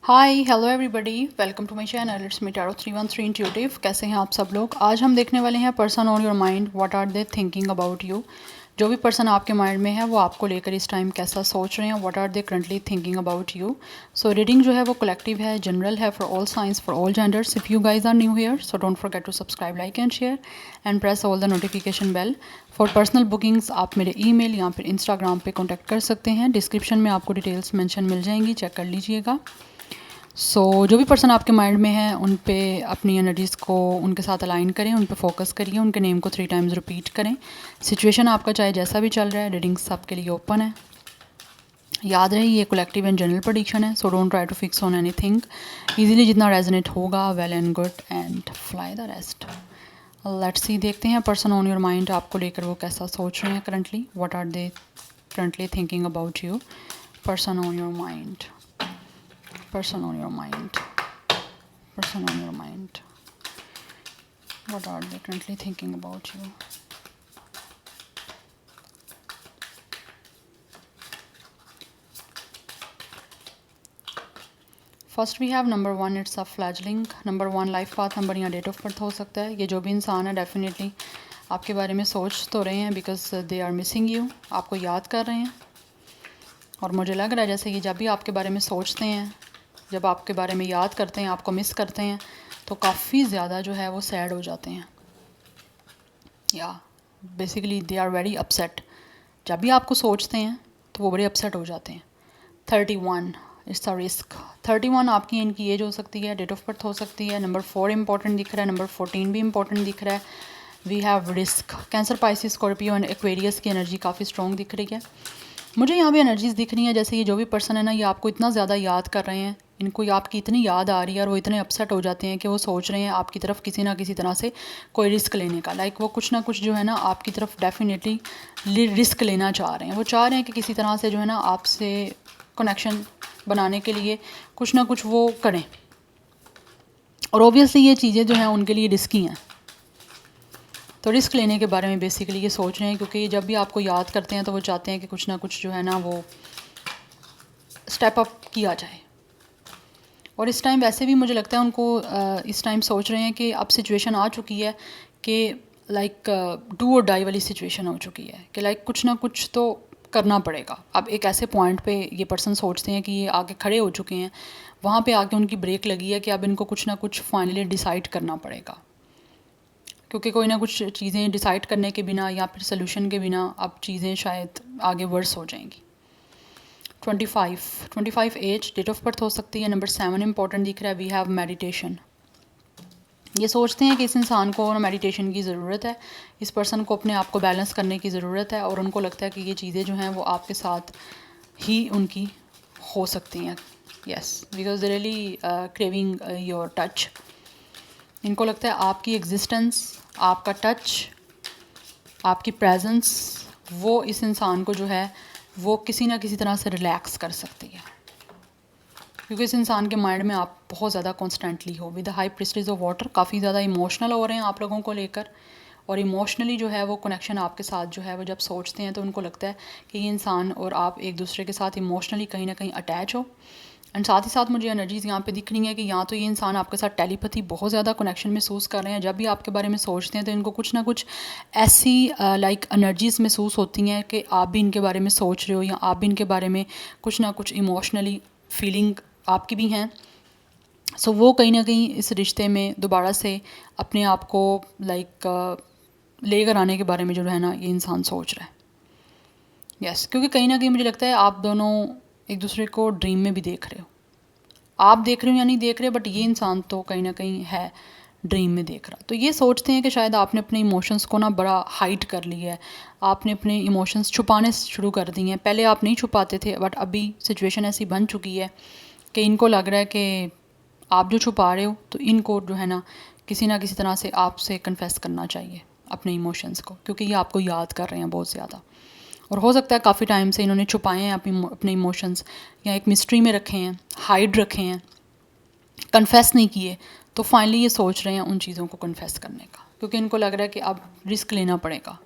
Hi hello everybody, welcome to my channel. It's me tarot 313 intuitive. कैसे हैं आप सब लोग? आज हम देखने वाले हैं person on your mind, what are they thinking about you. जो भी पर्सन आपके माइंड में है वो आपको लेकर इस टाइम कैसा सोच रहे हैं, what are they currently thinking about you. So reading जो है वो कलेक्टिव है, जनरल है, for all signs, for all genders. If you guys are new here so don't forget to subscribe, like and share and press all the notification bell. For personal bookings आप मेरे email या फिर Instagram पे contact कर सकते हैं। Description में आपको डिटेल्स मेंशन मिल जाएंगी, चेक कर लीजिएगा। जो भी पर्सन आपके माइंड में है उन पे अपनी एनर्जीज़ को उनके साथ अलाइन करें, उन पे फोकस करिए, उनके नेम को 3 टाइम्स रिपीट करें। सिचुएशन आपका चाहे जैसा भी चल रहा है, रीडिंग्स सबके लिए ओपन है। याद रहे ये कलेक्टिव एंड जनरल प्रेडिक्शन है, so don't try to fix on anything. Easily जितना रेजोनेट होगा, well and good, and fly the rest. Let's see, देखते हैं पर्सन ऑन योर माइंड आपको लेकर वो कैसा सोच रहे हैं currently, what are they currently thinking about you. Person on your mind, person on your mind, person on your mind, what are they currently thinking about you? First we have number 1, it's a fledgling. Number 1 life path number या date of birth हो सकता है। ये जो भी इंसान है definitely आपके बारे में सोच तो रहे हैं, because they are missing you, आपको याद कर रहे हैं। और मुझे लग रहा है जैसे कि जब भी आपके बारे में सोचते हैं, जब आपके बारे में याद करते हैं, आपको मिस करते हैं, तो काफ़ी ज़्यादा जो है वो सैड हो जाते हैं, या basically they are very upset. जब भी आपको सोचते हैं तो वो बड़े अपसेट हो जाते हैं। 31, इट्स अ रिस्क। 31 आपकी इनकी एज हो सकती है, डेट ऑफ बर्थ हो सकती है। नंबर 4 इंपॉर्टेंट दिख रहा है, नंबर 14 भी इंपॉर्टेंट दिख रहा है। We have risk. Cancer, Pisces, Scorpio and Aquarius की एनर्जी काफ़ी स्ट्रॉन्ग दिख रही है। मुझे यहाँ भी एनर्जीज दिख रही हैं जैसे ये जो भी पर्सन है ना, ये आपको इतना ज़्यादा याद कर रहे हैं, इनको आपकी इतनी याद आ रही है और वो इतने अपसेट हो जाते हैं कि वो सोच रहे हैं आपकी तरफ किसी ना किसी तरह से कोई रिस्क लेने का। लाइक वो कुछ ना कुछ जो है ना आपकी तरफ डेफिनेटली रिस्क लेना चाह रहे हैं। वो चाह रहे हैं कि किसी तरह से जो है ना आपसे कनेक्शन बनाने के लिए कुछ ना कुछ वो करें, और ऑब्वियसली ये चीज़ें जो हैं उनके लिए रिस्की हैं। तो रिस्क लेने के बारे में बेसिकली ये सोच रहे हैं, क्योंकि जब भी आपको याद करते हैं तो वो चाहते हैं कि कुछ ना कुछ जो है ना वो स्टेप अप किया जाए। और इस टाइम वैसे भी मुझे लगता है उनको इस टाइम सोच रहे हैं कि अब सिचुएशन आ चुकी है कि लाइक डू और डाई वाली सिचुएशन हो चुकी है, कि लाइक कुछ ना कुछ तो करना पड़ेगा। अब एक ऐसे पॉइंट पे ये पर्सन सोचते हैं कि ये आगे खड़े हो चुके हैं, वहाँ पे आके उनकी ब्रेक लगी है कि अब इनको कुछ ना कुछ फाइनली डिसाइड करना पड़ेगा, क्योंकि कोई ना कुछ चीज़ें डिसाइड करने के बिना या फिर सोल्यूशन के बिना अब चीज़ें शायद आगे वर्स हो जाएंगी। 25 एज, डेट ऑफ बर्थ हो सकती है। नंबर 7 इंपॉर्टेंट दिख रहा है। We have meditation. ये सोचते हैं कि इस इंसान को मेडिटेशन की ज़रूरत है, इस पर्सन को अपने आप को बैलेंस करने की ज़रूरत है, और उनको लगता है कि ये चीज़ें जो हैं वो आपके साथ ही उनकी हो सकती हैं। Yes, because they really craving your touch. इनको लगता है आपकी एग्जिस्टेंस, आपका टच, आपकी प्रेजेंस, वो इस इंसान को जो है वो किसी ना किसी तरह से रिलैक्स कर सकती है, क्योंकि इस इंसान के माइंड में आप बहुत ज़्यादा कॉन्स्टेंटली हो। With the high prestige of water, काफ़ी ज़्यादा इमोशनल हो रहे हैं आप लोगों को लेकर, और इमोशनली जो है वो कनेक्शन आपके साथ जो है वो जब सोचते हैं तो उनको लगता है कि ये इंसान और आप एक दूसरे के साथ इमोशनली कहीं ना कहीं अटैच हो। एंड साथ ही साथ मुझे एनर्जीज़ यहाँ पे दिख रही हैं कि यहाँ तो ये इंसान आपके साथ टेलीपैथी, बहुत ज़्यादा कनेक्शन महसूस कर रहे हैं। जब भी आपके बारे में सोचते हैं तो इनको कुछ ना कुछ ऐसी लाइक एनर्जीज़ महसूस होती हैं कि आप भी इनके बारे में सोच रहे हो, या आप भी इनके बारे में कुछ ना कुछ इमोशनली फीलिंग आपकी भी हैं। सो वो कहीं ना कहीं इस रिश्ते में दोबारा से अपने आप को लाइक लेकर आने के बारे में जो है ना ये इंसान सोच रहा है। यस, क्योंकि कहीं ना कहीं मुझे लगता है आप दोनों एक दूसरे को ड्रीम में भी देख रहे हो। आप देख रहे हो या नहीं देख रहे, बट ये इंसान तो कहीं ना कहीं है ड्रीम में देख रहा। तो ये सोचते हैं कि शायद आपने अपने इमोशंस को ना बड़ा हाइड कर लिया है, आपने अपने इमोशंस छुपाने शुरू कर दिए हैं। पहले आप नहीं छुपाते थे, बट अभी सिचुएशन ऐसी बन चुकी है कि इनको लग रहा है कि आप जो छुपा रहे हो तो इनको जो है ना किसी तरह से आपसे कन्फेस करना चाहिए अपने इमोशंस को, क्योंकि ये आपको याद कर रहे हैं बहुत ज़्यादा। और हो सकता है काफ़ी टाइम से इन्होंने छुपाए हैं अपने इमोशंस, या एक मिस्ट्री में रखे हैं, हाइड रखे हैं, कन्फेस नहीं किए। तो फाइनली ये सोच रहे हैं उन चीज़ों को कन्फेस करने का, क्योंकि इनको लग रहा है कि अब रिस्क लेना पड़ेगा,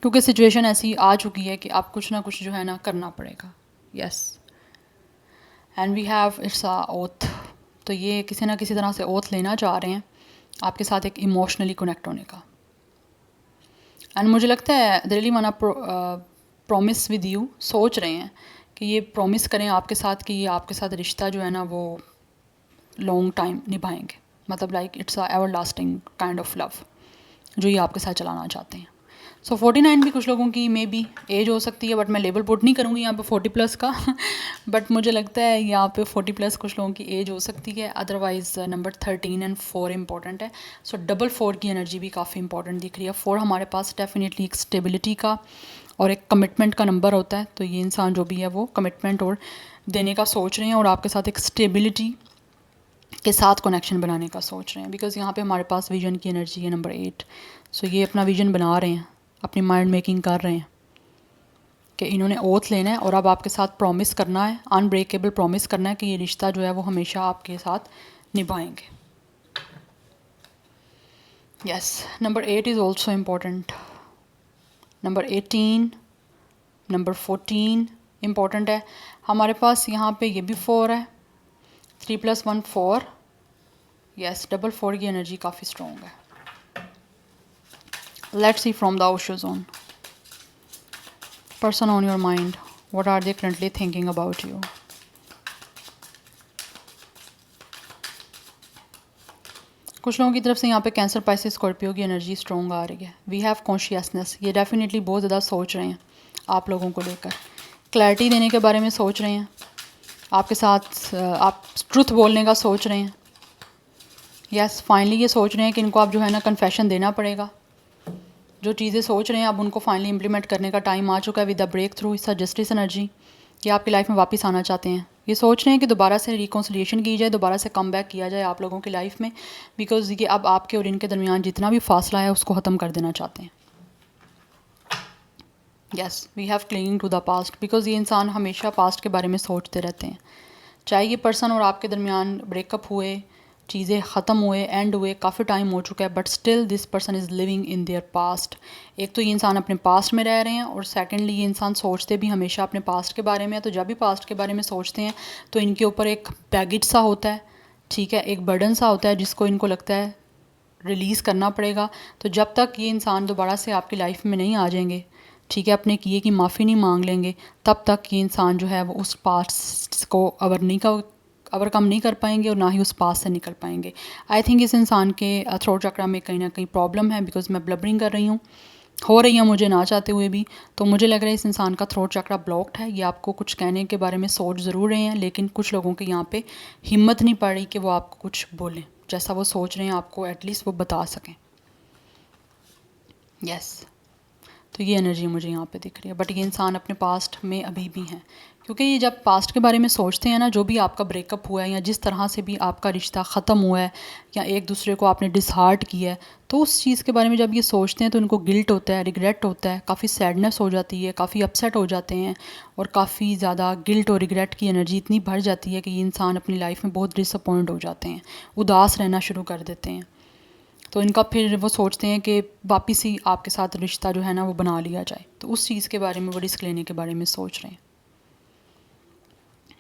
क्योंकि सिचुएशन ऐसी आ चुकी है कि आप कुछ ना कुछ जो है ना करना पड़ेगा। Yes, and we have it's a oath. तो ये किसी ना किसी तरह से ओथ लेना चाह रहे हैं आपके साथ एक इमोशनली कनेक्ट होने का। एंड मुझे लगता है दे really want promise with you, सोच रहे हैं कि ये प्रॉमिस करें आपके साथ कि ये आपके साथ रिश्ता जो है ना वो लॉन्ग टाइम निभाएंगे, मतलब like it's a ever lasting kind of love जो ये आपके साथ चलाना चाहते हैं। सो 49 भी कुछ लोगों की मे बी एज हो सकती है, बट मैं लेबल पुट नहीं करूँगी यहाँ पे 40 प्लस का बट मुझे लगता है यहाँ पे 40 प्लस कुछ लोगों की एज हो सकती है। अदरवाइज़ नंबर 13 एंड 4 इंपॉर्टेंट है। सो डबल 4 की एनर्जी भी काफ़ी इंपॉर्टेंट दिख रही है। 4 हमारे पास डेफिनेटली एक स्टेबिलिटी का और एक कमिटमेंट का नंबर होता है। तो ये इंसान जो भी है वो कमिटमेंट और देने का सोच रहे हैं और आपके साथ एक स्टेबिलिटी के साथ कनेक्शन बनाने का सोच रहे हैं। बिकॉज यहाँ पे हमारे पास विजन की एनर्जी है नंबर 8। सो ये अपना विजन बना रहे हैं, अपनी माइंड मेकिंग कर रहे हैं कि इन्होंने ओथ लेना है और अब आपके साथ प्रॉमिस करना है, अनब्रेकेबल प्रॉमिस करना है कि ये रिश्ता जो है वो हमेशा आपके साथ निभाएंगे। Yes, number 8 is also important. Number 18, number 14 important है। हमारे पास यहाँ पे ये भी 4 है, 3 + 1 4। यस, डबल 4 की एनर्जी काफ़ी स्ट्रॉन्ग है। Let's see from the Osho zone. Person on your mind, what are they currently thinking about you? कुछ लोगों की तरफ से यहाँ पे कैंसर, पाइसिस, स्कॉर्पियो की एनर्जी स्ट्रॉन्ग आ रही है। वी हैव कॉन्शियसनेस, ये डेफिनेटली बहुत ज़्यादा सोच रहे हैं आप लोगों को लेकर, क्लैरिटी देने के बारे में सोच रहे हैं, आपके साथ आप ट्रुथ बोलने का सोच रहे हैं। यस, फाइनली ये सोच रहे हैं कि इनको आप जो है ना कन्फेशन देना पड़ेगा। जो चीज़ें सोच रहे हैं अब उनको फाइनली इम्प्लीमेंट करने का टाइम आ चुका है विद द ब्रेक थ्रू। इसका जस्टिस एनर्जी, ये आपकी लाइफ में वापस आना चाहते हैं। ये सोच रहे हैं कि दोबारा से रिकॉन्सिलिएशन की जाए, दोबारा से कम बैक किया जाए आप लोगों की लाइफ में। बिकॉज ये अब आपके और इनके दरमियान जितना भी फासला है उसको ख़त्म कर देना चाहते हैं। Yes, we have clinging to the past, because ये इंसान हमेशा पास्ट के बारे में सोचते रहते हैं। चाहे ये पर्सन और आपके दरमियान ब्रेकअप हुए, चीज़ें ख़त्म हुए, एंड हुए, काफ़ी टाइम हो चुका है, but still this person is living in their past. एक तो ये इंसान अपने पास्ट में रह रहे हैं और सेकेंडली ये इंसान सोचते भी हमेशा अपने पास्ट के बारे में है। तो जब भी पास्ट के बारे में सोचते हैं तो इनके ऊपर एक बैगेज सा होता है, ठीक है, एक बर्डन सा होता है जिसको इनको लगता है रिलीज़ करना पड़ेगा। तो जब तक ये इंसान दोबारा से आपकी लाइफ में नहीं आ जाएंगे, ठीक है, अपने किए की माफ़ी नहीं मांग लेंगे, तब तक ये इंसान जो है वो उस पास्ट को ओवरकम नहीं कर पाएंगे और ना ही उस पास से निकल पाएंगे। आई थिंक इस इंसान के थ्रोट चक्रा में कहीं ना कहीं प्रॉब्लम है, बिकॉज मैं ब्लबरिंग कर रही हूँ, हो रही है मुझे ना चाहते हुए भी। तो मुझे लग रहा है इस इंसान का थ्रोट चक्रा ब्लॉक्ड है। ये आपको कुछ कहने के बारे में सोच ज़रूर रहे हैं, लेकिन कुछ लोगों के यहाँ पे हिम्मत नहीं पड़ रही कि वो आपको कुछ बोलें, जैसा वो सोच रहे हैं आपको एटलीस्ट वो बता सकें। यस, तो ये एनर्जी मुझे यहाँ पे दिख रही है। बट ये इंसान अपने पास्ट में अभी भी हैं, क्योंकि ये जब पास्ट के बारे में सोचते हैं ना, जो भी आपका ब्रेकअप हुआ है या जिस तरह से भी आपका रिश्ता ख़त्म हुआ है या एक दूसरे को आपने डिसहार्ट किया है, तो उस चीज़ के बारे में जब ये सोचते हैं तो इनको गिल्ट होता है, रिग्रेट होता है, काफ़ी सैडनेस हो जाती है, काफ़ी अपसेट हो जाते हैं और काफ़ी ज़्यादा गिल्ट और रिग्रेट की एनर्जी इतनी भर जाती है कि ये इंसान अपनी लाइफ में बहुत डिसअपॉइंट हो जाते हैं, उदास रहना शुरू कर देते हैं। तो इनका फिर वो सोचते हैं कि वापस ही आपके साथ रिश्ता जो है ना वो बना लिया जाए। तो उस चीज़ के बारे में, वो रिस्क लेने के बारे में सोच रहे हैं।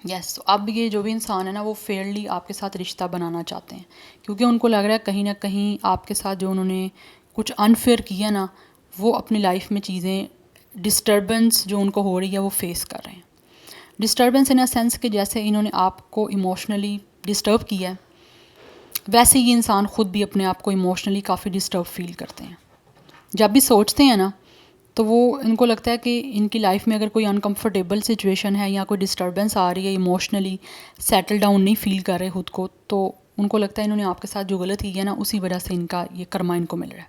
यस, तो अब ये जो भी इंसान है ना वो फेयरली आपके साथ रिश्ता बनाना चाहते हैं, क्योंकि उनको लग रहा है कहीं ना कहीं आपके साथ जो उन्होंने कुछ अनफेयर किया ना, वो अपनी लाइफ में चीज़ें डिस्टर्बेंस जो उनको हो रही है वो फेस कर रहे हैं। डिस्टर्बेंस इन अ सेंस कि जैसे इन्होंने आपको इमोशनली डिस्टर्ब किया है, वैसे ये इंसान ख़ुद भी अपने आप को इमोशनली काफ़ी डिस्टर्ब फील करते हैं। जब भी सोचते हैं ना तो वो इनको लगता है कि इनकी लाइफ में अगर कोई अनकंफर्टेबल सिचुएशन है या कोई डिस्टर्बेंस आ रही है, इमोशनली सेटल डाउन नहीं फील कर रहे खुद को, तो उनको लगता है इन्होंने आपके साथ जो गलत की है ना उसी वजह से इनका ये कर्मा इनको मिल रहा है।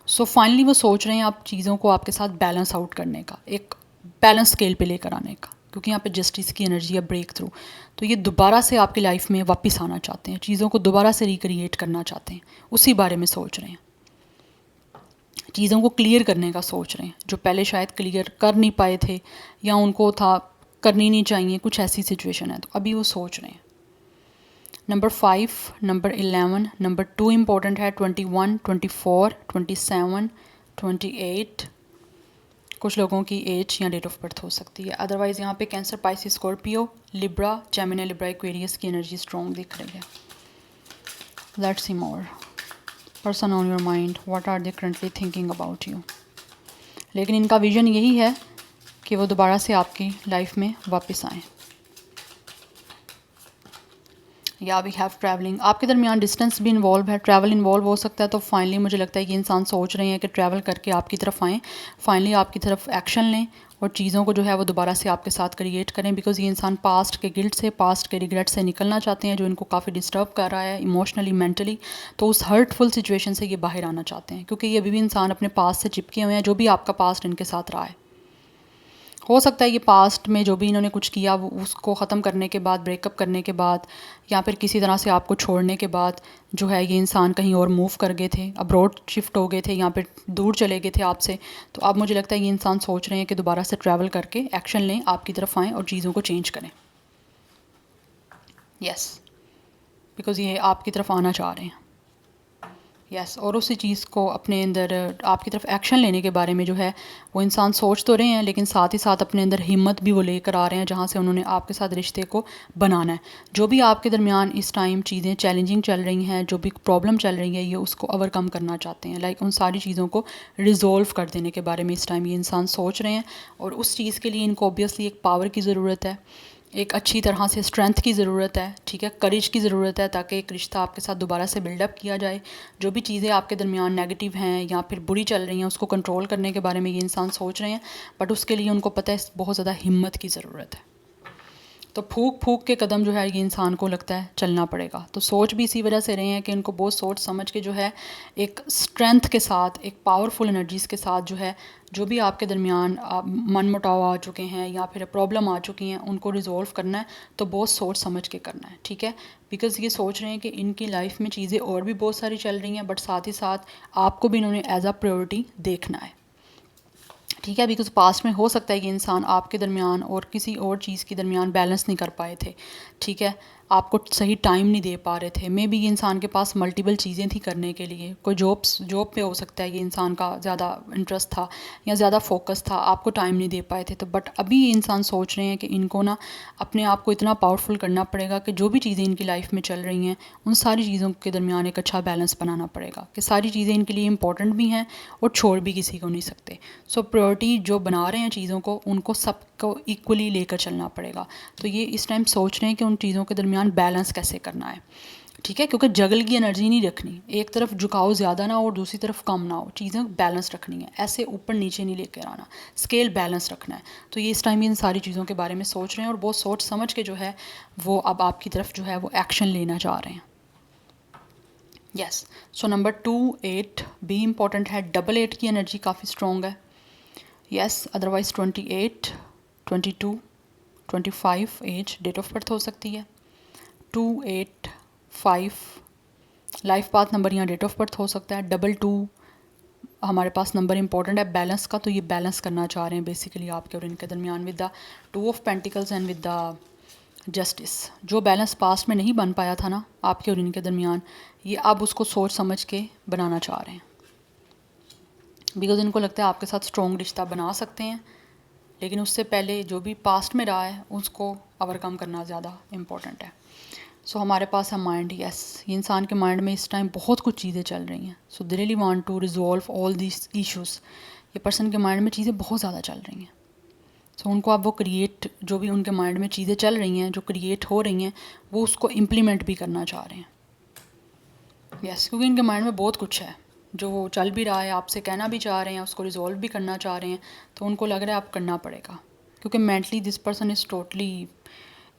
सो फाइनली वो सोच रहे हैं आप चीज़ों को आपके साथ बैलेंस आउट करने का, एक बैलेंस स्केल पे लेकर आने का, क्योंकि यहाँ पे जस्टिस की एनर्जी है, ब्रेक थ्रू। तो ये दोबारा से आपकी लाइफ में वापस आना चाहते हैं, चीज़ों को दोबारा से रिक्रिएट करना चाहते हैं, उसी बारे में सोच रहे हैं, चीज़ों को क्लियर करने का सोच रहे हैं जो पहले शायद क्लियर कर नहीं पाए थे या उनको था करनी नहीं चाहिए, कुछ ऐसी सिचुएशन है, तो अभी वो सोच रहे हैं। नंबर 5, नंबर 11, नंबर 2 इम्पोर्टेंट है, 21, 24, 27, 28, कुछ लोगों की एज या डेट ऑफ बर्थ हो सकती है। अदरवाइज़ यहाँ पे Cancer, Pisces, Scorpio, Libra, Gemini, Libra, Aquarius की एनर्जी स्ट्रॉन्ग दिख रही है। Let's see more. Person on your mind, what are they currently thinking about you. लेकिन इनका विजन यही है कि वो दोबारा से आपकी लाइफ में वापस आएँ। या वी हैव ट्रैवलिंग, आपके दरमियान डिस्टेंस भी इन्वॉल्व है, ट्रैवल इन्वॉल्व हो सकता है। तो फाइनली मुझे लगता है कि इंसान सोच रहे हैं कि ट्रैवल करके आपकी तरफ आएँ, फाइनली आपकी तरफ एक्शन लें और चीज़ों को जो है वो दोबारा से आपके साथ क्रिएट करें। बिकॉज़ ये इंसान पास्ट के गिल्ट से, पास्ट के रिग्रेट से निकलना चाहते हैं जो इनको काफ़ी डिस्टर्ब कर रहा है इमोशनली, मेंटली। तो उस हर्टफुल सिचुएशन से ये बाहर आना चाहते हैं, क्योंकि ये अभी भी इंसान अपने पास्ट से चिपके हुए हैं, जो भी आपका पास्ट इनके साथ रहा है। हो सकता है ये पास्ट में जो भी इन्होंने कुछ किया वो उसको ख़त्म करने के बाद, ब्रेकअप करने के बाद, या फिर किसी तरह से आपको छोड़ने के बाद जो है ये इंसान कहीं और मूव कर गए थे, अब्रॉड शिफ्ट हो गए थे, या फिर दूर चले गए थे आपसे। तो अब मुझे लगता है ये इंसान सोच रहे हैं कि दोबारा से ट्रैवल करके एक्शन लें, आपकी तरफ आएँ और चीज़ों को चेंज करें। यस, बिकॉज़ ये आपकी तरफ आना चाह रहे हैं। यस, और उसी चीज़ को अपने अंदर आपकी तरफ एक्शन लेने के बारे में जो है वो इंसान सोच तो रहे हैं, लेकिन साथ ही साथ अपने अंदर हिम्मत भी वो लेकर आ रहे हैं जहाँ से उन्होंने आपके साथ रिश्ते को बनाना है। जो भी आपके दरमियान इस टाइम चीज़ें चैलेंजिंग चल रही हैं, जो भी प्रॉब्लम चल रही है, ये उसको ओवरकम करना चाहते हैं। लाइक उन सारी चीज़ों को रिजॉल्व कर देने के बारे में इस टाइम ये इंसान सोच रहे हैं। और उस चीज़ के लिए इनको ऑब्वियसली एक पावर की ज़रूरत है, एक अच्छी तरह से स्ट्रेंथ की ज़रूरत है, ठीक है, करेज की ज़रूरत है, ताकि एक रिश्ता आपके साथ दोबारा से बिल्डअप किया जाए। जो भी चीज़ें आपके दरमियान नेगेटिव हैं या फिर बुरी चल रही हैं उसको कंट्रोल करने के बारे में ये इंसान सोच रहे हैं, बट उसके लिए उनको पता है बहुत ज़्यादा हिम्मत की ज़रूरत है। तो फूक फूक के कदम जो है ये इंसान को लगता है चलना पड़ेगा। तो सोच भी इसी वजह से रहे हैं कि इनको बहुत सोच समझ के जो है एक स्ट्रेंथ के साथ, एक पावरफुल एनर्जीज़ के साथ जो है, जो भी आपके दरमियान मन मुटाव आ चुके हैं या फिर प्रॉब्लम आ चुकी हैं उनको रिजॉल्व करना है, तो बहुत सोच समझ के करना है, ठीक है। बिकॉज़ ये सोच रहे हैं कि इनकी लाइफ में चीज़ें और भी बहुत सारी चल रही हैं, बट साथ ही साथ आपको भी इन्होंने एज अ प्रायोरिटी देखना है, ठीक है। बिकॉज पास्ट में हो सकता है कि इंसान आपके दरमियान और किसी और चीज़ के दरमियान बैलेंस नहीं कर पाए थे, ठीक है, आपको सही टाइम नहीं दे पा रहे थे। मे बी ये इंसान के पास मल्टीपल चीज़ें थी करने के लिए, कोई जॉब पे हो सकता है ये इंसान का ज़्यादा इंटरेस्ट था या ज़्यादा फोकस था, आपको टाइम नहीं दे पाए थे। तो बट अभी ये इंसान सोच रहे हैं कि इनको ना अपने आप को इतना पावरफुल करना पड़ेगा कि जो भी चीज़ें इनकी लाइफ में चल रही हैं उन सारी चीज़ों के दरमियान एक अच्छा बैलेंस बनाना पड़ेगा कि सारी चीज़ें इनके लिए इंपॉर्टेंट भी हैं और छोड़ भी किसी को नहीं सकते। सो प्रायोरिटी जो बना रहे हैं चीज़ों को, उनको सबको इक्वली लेकर चलना पड़ेगा। तो ये इस टाइम सोच रहे हैं कि उन चीज़ों के दरमियान बैलेंस कैसे करना है, ठीक है, क्योंकि जगल की एनर्जी नहीं रखनी, एक तरफ झुकाव ज़्यादा ना हो और दूसरी तरफ कम ना हो, चीज़ें बैलेंस रखनी है, ऐसे ऊपर नीचे नहीं लेकर आना, स्केल बैलेंस रखना है। तो ये इस टाइम इन सारी चीज़ों के बारे में सोच रहे हैं और बहुत सोच समझ के जो है वो अब आपकी तरफ जो है वो एक्शन लेना चाह रहे हैं। यस, सो नंबर 2 8 भी इम्पॉर्टेंट है। 8 की एनर्जी काफ़ी स्ट्रॉन्ग है। Yes, otherwise 28 22 25 as date of birth हो सकती है। 2 8 5 लाइफ पाथ नंबर यहाँ डेट ऑफ बर्थ हो सकता है। 22 हमारे पास नंबर इंपॉर्टेंट है बैलेंस का, तो ये बैलेंस करना चाह रहे हैं बेसिकली आपके और इनके दरमियान with the 2 of pentacles and with the justice. जो बैलेंस पास्ट में नहीं बन पाया था ना आपके और इनके दरमियान, ये अब उसको सोच समझ के बनाना चाह रहे हैं। बिकॉज इनको लगता है आपके साथ स्ट्रॉन्ग रिश्ता बना सकते हैं, लेकिन उससे पहले जो भी पास्ट में रहा है उसको ओवरकम करना ज़्यादा इम्पोर्टेंट है। सो हमारे पास है माइंड। यस, ये इंसान के माइंड में इस टाइम बहुत कुछ चीज़ें चल रही हैं। So they really want to resolve all this issues. ये पर्सन के माइंड में चीज़ें बहुत ज़्यादा चल रही हैं। सो उनको अब वो क्रिएट, जो भी उनके माइंड में चीज़ें चल रही हैं, जो क्रिएट हो रही हैं, वो उसको इम्प्लीमेंट भी करना चाह रहे हैं। यस, क्योंकि इनके माइंड में बहुत कुछ है जो वो चल भी रहा है, आपसे कहना भी चाह रहे हैं, उसको रिजॉल्व भी करना चाह रहे हैं। तो उनको लग रहा है अब करना पड़ेगा, क्योंकि mentally this person is totally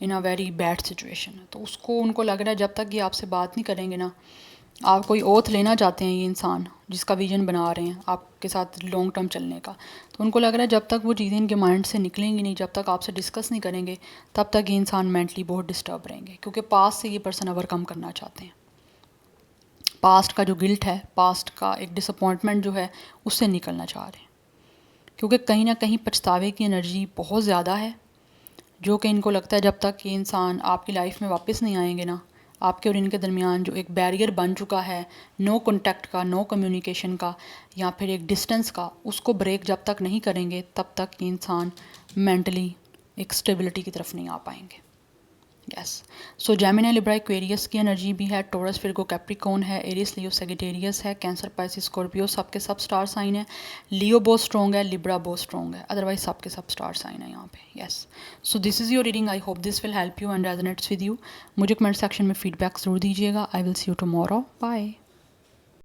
in a very bad situation. तो उसको उनको लग रहा है जब तक ये आपसे बात नहीं करेंगे ना, आप कोई ओथ लेना चाहते हैं ये इंसान जिसका विजन बना रहे हैं आपके साथ लॉन्ग टर्म चलने का, तो उनको लग रहा है जब तक वो चीज़ें इनके माइंड से निकलेंगी नहीं, जब तक आपसे डिस्कस नहीं करेंगे, तब तक ये इंसान मेंटली बहुत डिस्टर्ब रहेंगे, क्योंकि पास्ट से ये पर्सन ओवरकम करना चाहते हैं। पास्ट का जो गिल्ट है, पास्ट का एक डिसअपॉइंटमेंट जो है, उससे निकलना चाह रहे हैं, क्योंकि कहीं ना कहीं पछतावे की एनर्जी बहुत ज़्यादा है, जो कि इनको लगता है जब तक ये इंसान आपकी लाइफ में वापस नहीं आएंगे ना, आपके और इनके दरमियान जो एक बैरियर बन चुका है, नो कॉन्टैक्ट का, नो कम्युनिकेशन का, या फिर एक डिस्टेंस का, उसको ब्रेक जब तक नहीं करेंगे तब तक ये इंसान मेंटली एक स्टेबिलिटी की तरफ नहीं आ पाएंगे। यस, सो जेमिनी, लिब्रा, एक्वेरियस की एनर्जी भी है, टोरस, विर्गो, कैप्रिकॉर्न है, एरिस, लियो, सेजिटेरियस है, कैंसर, पाइसिस, स्कॉर्पियो सबके सब स्टार साइन है, लियो बहुत स्ट्रॉन्ग है, लिब्रा बहुत स्ट्रॉन्ग है, अदरवाइज सबके सब स्टार साइन है यहाँ पे। Yes, so this is your reading, I hope this will help you and resonates with you. मुझे कमेंट सेक्शन में फीडबैक ज़रूर दीजिएगा। I will see you tomorrow, bye.